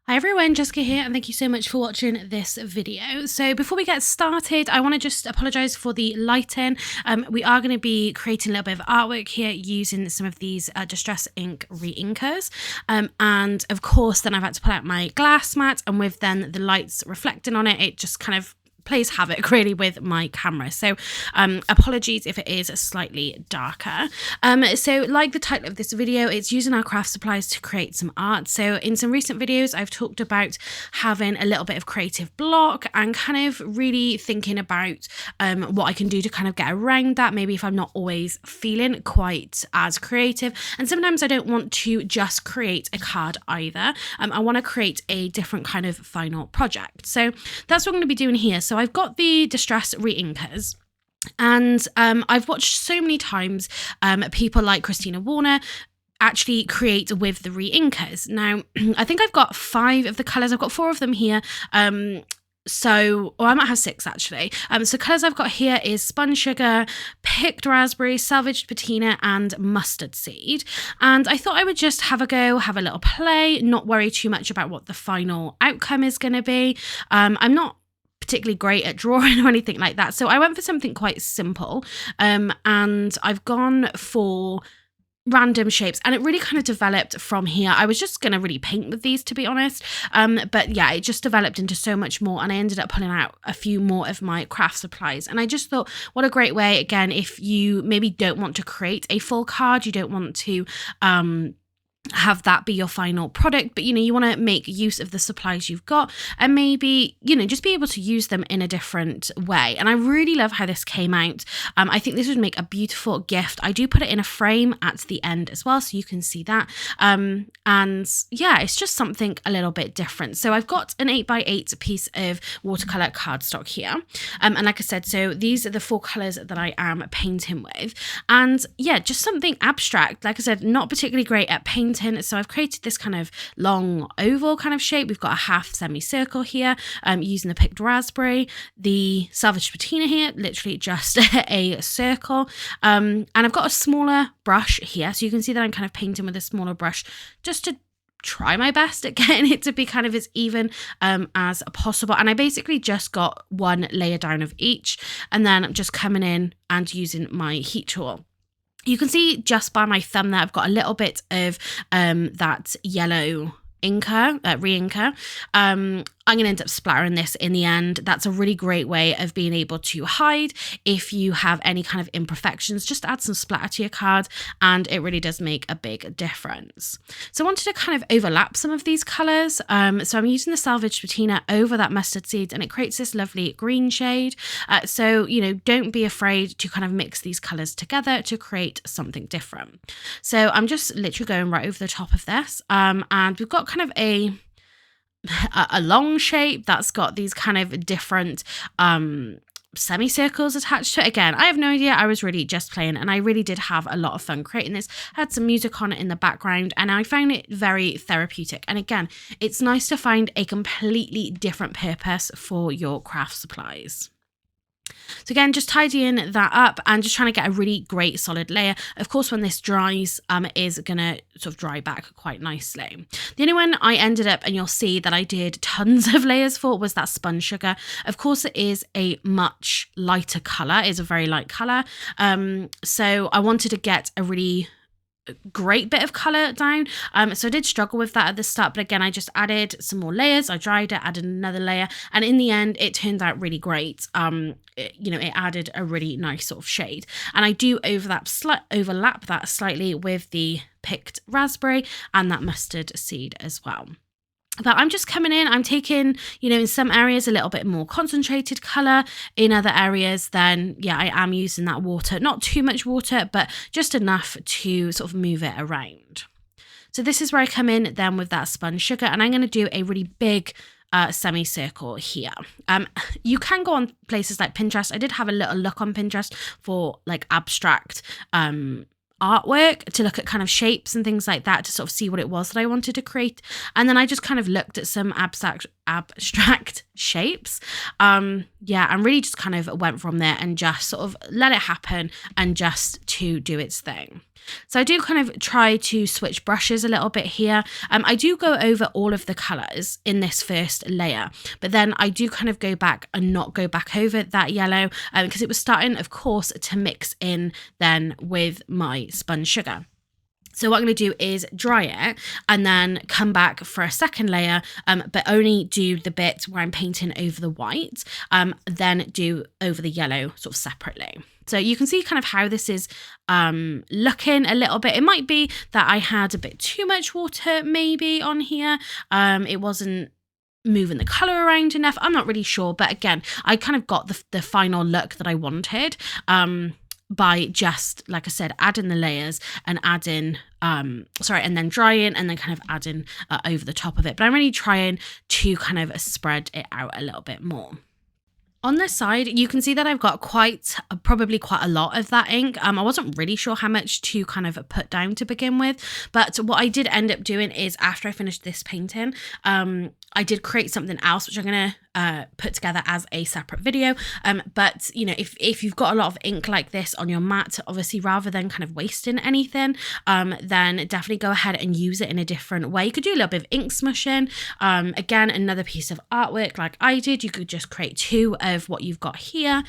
Hi everyone, Jessica here, and thank you so much for watching this video. So before we get started, I want to just apologise for the lighting. We are going to be creating a little bit of artwork here using some of these Distress Ink Reinkers. And of course, then I've had to pull out my glass mat, and with then the lights reflecting on it, it just kind of plays havoc really with my camera. So apologies if it is slightly darker. So like the title of this video, it's using our craft supplies to create some art. So in some recent videos, I've talked about having a little bit of creative block and kind of really thinking about what I can do to kind of get around that. Maybe if I'm not always feeling quite as creative. And sometimes I don't want to just create a card either. I want to create a different kind of final project. So that's what I'm going to be doing here. So I've got the Distress Reinkers, and I've watched so many times people like Christina Warner actually create with the Reinkers. Now, I think I've got 5 of the colours. I've got 4 of them here. So, or I might have 6 actually. So colours I've got here is Spun Sugar, Picked Raspberry, Salvaged Patina, and Mustard Seed. And I thought I would just have a go, have a little play, not worry too much about what the final outcome is going to be. I'm not particularly great at drawing or anything like that, so I went for something quite simple, and I've gone for random shapes, and it really kind of developed from here. I was just gonna really paint with these, to be honest, but yeah, it just developed into so much more, and I ended up pulling out a few more of my craft supplies. And I just thought, what a great way, again, if you maybe don't want to create a full card, you don't want to have that be your final product, but you want to make use of the supplies you've got, and maybe just be able to use them in a different way. And I really love how this came out. I think this would make a beautiful gift. I do put it in a frame at the end as well, so you can see that, and yeah, it's just something a little bit different. So I've got an 8x8 piece of watercolor cardstock here, and like I said, so these are the 4 colors that I am painting with. And yeah, just something abstract. Like I said, not particularly great at painting, so I've created this kind of long oval kind of shape. We've got a half semicircle here, using the picked raspberry, the salvaged patina here, literally just a circle, and I've got a smaller brush here, so you can see that I'm kind of painting with a smaller brush just to try my best at getting it to be kind of as even as possible. And I basically just got 1 layer down of each, and then I'm just coming in and using my heat tool. You can see just by my thumb there, I've got a little bit of that yellow inker, reinker. I'm going to end up splattering this in the end. That's a really great way of being able to hide if you have any kind of imperfections. Just add some splatter to your card, and it really does make a big difference. So I wanted to kind of overlap some of these colours. So I'm using the salvaged patina over that mustard seed, and it creates this lovely green shade. So, don't be afraid to kind of mix these colours together to create something different. So I'm just literally going right over the top of this. And we've got kind of a long shape that's got these kind of different semicircles attached to it. Again, I have no idea. I was really just playing, and I really did have a lot of fun creating this. I had some music on it in the background, and I found it very therapeutic. And again, it's nice to find a completely different purpose for your craft supplies. So again, just tidying that up and just trying to get a really great solid layer. Of course, when this dries, it is going to sort of dry back quite nicely. The only one I ended up, and you'll see that I did tons of layers for, was that Spun Sugar. Of course, it is a much lighter colour. It's a very light colour. So I wanted to get a really great bit of color down, so I did struggle with that at the start, but again, I just added some more layers. I dried it, added another layer, and in the end it turned out really great. It added a really nice sort of shade, and I do overlap that slightly with the picked raspberry and that mustard seed as well. But I'm just coming in, I'm taking, in some areas a little bit more concentrated colour. In other areas, then, yeah, I am using that water. Not too much water, but just enough to sort of move it around. So this is where I come in then with that Spun Sugar, and I'm going to do a really big semicircle here. You can go on places like Pinterest. I did have a little look on Pinterest for like abstract artwork to look at kind of shapes and things like that to sort of see what it was that I wanted to create. And then I just kind of looked at some abstract abstract shapes. Yeah, and really just kind of went from there and just sort of let it happen and just to do its thing. So I do kind of try to switch brushes a little bit here. I do go over all of the colours in this first layer, but then I do kind of go back and not go back over that yellow because it was starting, of course, to mix in then with my spun sugar. So what I'm going to do is dry it and then come back for a second layer, but only do the bit where I'm painting over the white, then do over the yellow sort of separately. So you can see kind of how this is looking a little bit. It might be that I had a bit too much water maybe on here. It wasn't moving the colour around enough. I'm not really sure. But again, I kind of got the final look that I wanted by just, like I said, adding the layers and adding, and then drying and then kind of adding over the top of it. But I'm really trying to kind of spread it out a little bit more. On this side, you can see that I've got probably quite a lot of that ink. I wasn't really sure how much to kind of put down to begin with, but what I did end up doing is after I finished this painting, I did create something else, which I'm going to put together as a separate video. But, you know, if you've got a lot of ink like this on your mat, obviously rather than kind of wasting anything, then definitely go ahead and use it in a different way. You could do a little bit of ink smushing. Again, another piece of artwork like I did. You could just create two of what you've got here.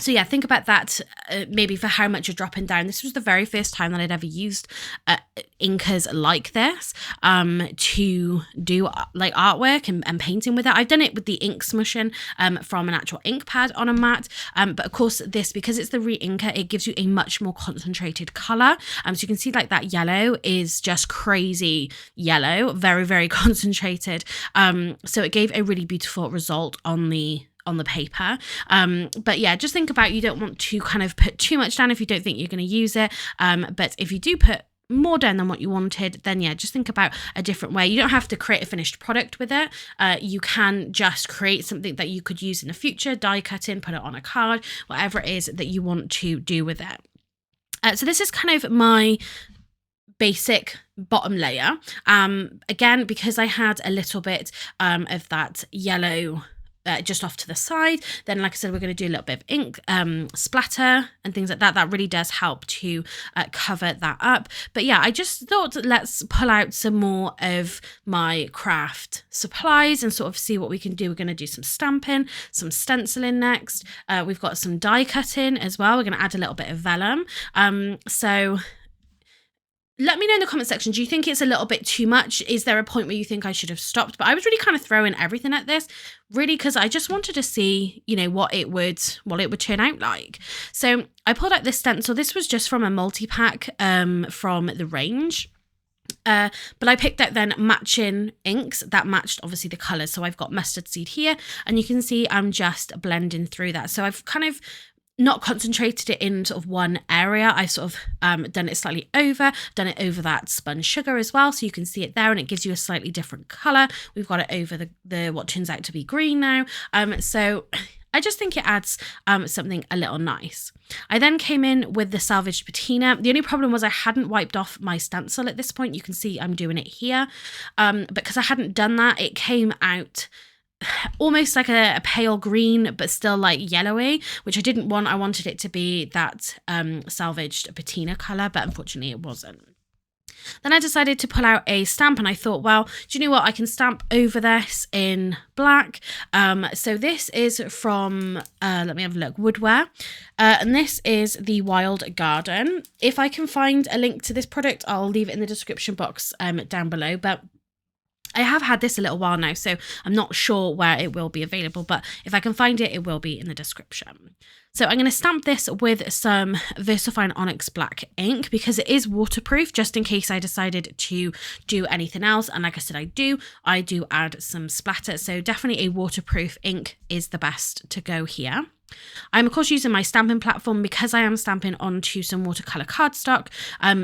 So yeah, think about that maybe for how much you're dropping down. This was the very first time that I'd ever used inkers like this to do like artwork and painting with it. I've done it with the ink smushing from an actual ink pad on a mat. But of course this, because it's the re-inker, it gives you a much more concentrated colour. So you can see like that yellow is just crazy yellow, very, very concentrated. So it gave a really beautiful result on the paper. But yeah, just think about, you don't want to kind of put too much down if you don't think you're going to use it. But if you do put more down than what you wanted, then yeah, just think about a different way. You don't have to create a finished product with it. You can just create something that you could use in the future, die cut in, put it on a card, whatever it is that you want to do with it. So this is kind of my basic bottom layer. Again, because I had a little bit of that yellow just off to the side, then like I said, we're going to do a little bit of ink splatter and things like that. That really does help to cover that up. But yeah, I just thought, let's pull out some more of my craft supplies and sort of see what we can do. We're going to do some stamping, some stenciling next. We've got some die cutting as well. We're going to add a little bit of vellum. So let me know in the comment section, do you think it's a little bit too much? Is there a point where you think I should have stopped? But I was really kind of throwing everything at this, really, because I just wanted to see, you know, what it would turn out like. So I pulled out this stencil. This was just from a multi-pack from the range. But I picked out then matching inks that matched obviously the colours. So I've got mustard seed here, and you can see I'm just blending through that. So I've kind of not concentrated it in sort of one area. I've sort of done it slightly over, done it over that spun sugar as well. So you can see it there, and it gives you a slightly different colour. We've got it over the what turns out to be green now. So I just think it adds something a little nice. I then came in with the salvaged patina. The only problem was I hadn't wiped off my stencil at this point. You can see I'm doing it here. Because I hadn't done that, it came out almost like a pale green, but still like yellowy, which I didn't want. I wanted it to be that salvaged patina colour, but unfortunately it wasn't. Then I decided to pull out a stamp, and I thought, well, do you know what? I can stamp over this in black. So this is from, let me have a look, Woodware. And this is the Wild Garden. If I can find a link to this product, I'll leave it in the description box down below. But I have had this a little while now, so I'm not sure where it will be available, but if I can find it, it will be in the description. So I'm going to stamp this with some Versafine Onyx black ink because it is waterproof, just in case I decided to do anything else. And like I said, I do add some splatter. So definitely a waterproof ink is the best to go here. I'm of course using my stamping platform because I am stamping onto some watercolour cardstock.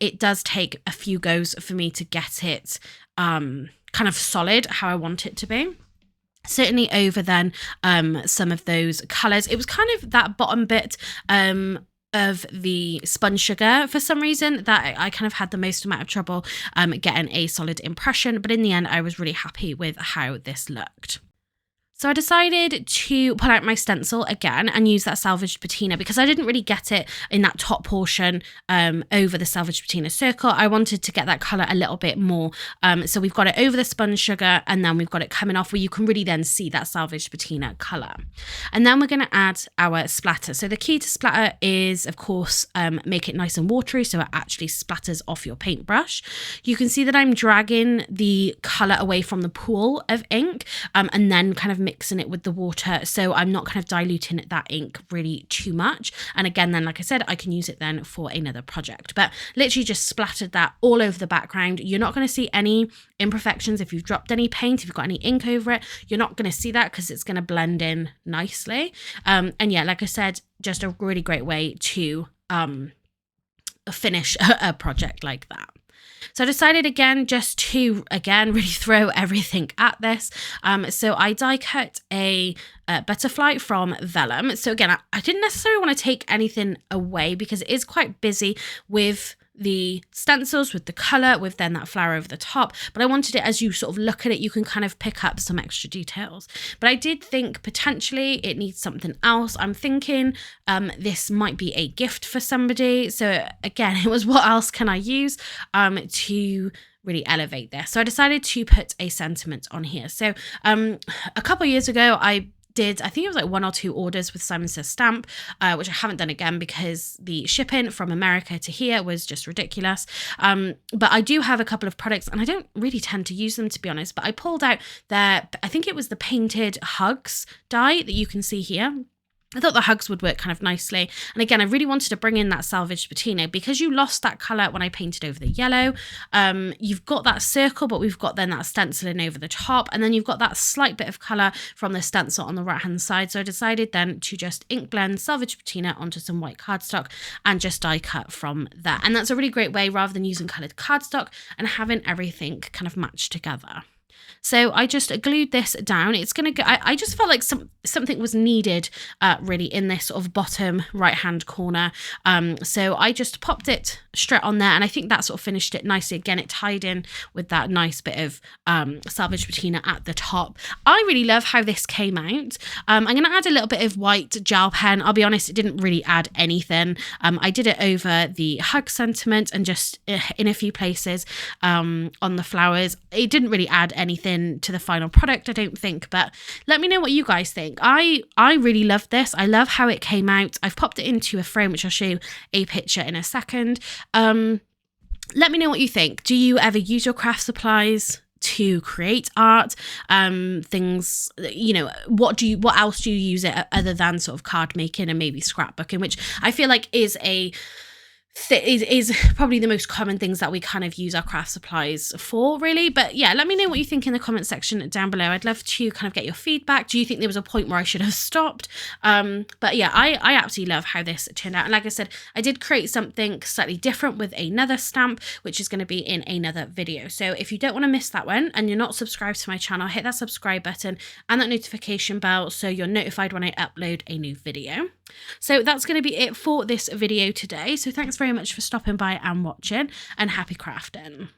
It does take a few goes for me to get it kind of solid how I want it to be. Certainly over then some of those colours. It was kind of that bottom bit of the spun sugar for some reason that I kind of had the most amount of trouble getting a solid impression, but in the end I was really happy with how this looked. So I decided to pull out my stencil again and use that salvaged patina because I didn't really get it in that top portion over the salvaged patina circle. I wanted to get that colour a little bit more. So we've got it over the spun sugar and then we've got it coming off where you can really then see that salvaged patina colour. And then we're going to add our splatter. So the key to splatter is, of course, make it nice and watery so it actually splatters off your paintbrush. You can see that I'm dragging the colour away from the pool of ink and then kind of mixing it with the water, so I'm not kind of diluting that ink really too much. And again, then like I said, I can use it then for another project, but literally just splattered that all over the background. You're not going to see any imperfections if you've dropped any paint, if you've got any ink over it, you're not going to see that because it's going to blend in nicely. And yeah, like I said, just a really great way to finish a project like that. So I decided again just to really throw everything at this. So I die cut a butterfly from vellum. So again, I didn't necessarily want to take anything away because it is quite busy with the stencils, with the colour, with then that flower over the top, but I wanted it, as you sort of look at it, you can kind of pick up some extra details. But I did think potentially it needs something else. I'm thinking this might be a gift for somebody. So again, it was what else can I use to really elevate this. So I decided to put a sentiment on here. So a couple of years ago, I think it was like 1 or 2 orders with Simon Says Stamp, which I haven't done again because the shipping from America to here was just ridiculous. But I do have a couple of products and I don't really tend to use them, to be honest, but I pulled out I think it was the painted hugs die that you can see here. I thought the hugs would work kind of nicely. And again, I really wanted to bring in that salvaged patina because you lost that colour when I painted over the yellow. You've got that circle, but we've got then that stenciling over the top. And then you've got that slight bit of colour from the stencil on the right-hand side. So I decided then to just ink blend salvaged patina onto some white cardstock and just die cut from that. And that's a really great way, rather than using coloured cardstock and having everything kind of match together. So I just glued this down. It's going to go, I just felt like something was needed really in this sort of bottom right hand corner. So I just popped it straight on there and I think that sort of finished it nicely. Again, it tied in with that nice bit of salvage patina at the top. I really love how this came out. I'm going to add a little bit of white gel pen. I'll be honest, it didn't really add anything. I did it over the hug sentiment and just in a few places on the flowers. It didn't really add anything to the final product, I don't think, but let me know what you guys think. I really love this. I love how it came out. I've popped it into a frame, which I'll show you a picture in a second. Let me know what you think. Do you ever use your craft supplies to create art? Things, you know, what else do you use it other than sort of card making and maybe scrapbooking, which I feel like is probably the most common things that we kind of use our craft supplies for, really. But yeah, let me know what you think in the comment section down below. I'd love to kind of get your feedback. Do you think there was a point where I should have stopped? But yeah, I absolutely love how this turned out. And like I said, I did create something slightly different with another stamp, which is going to be in another video. So if you don't want to miss that one and you're not subscribed to my channel, hit that subscribe button and that notification bell so you're notified when I upload a new video. So that's going to be it for this video today. So thanks very much for stopping by and watching, and happy crafting.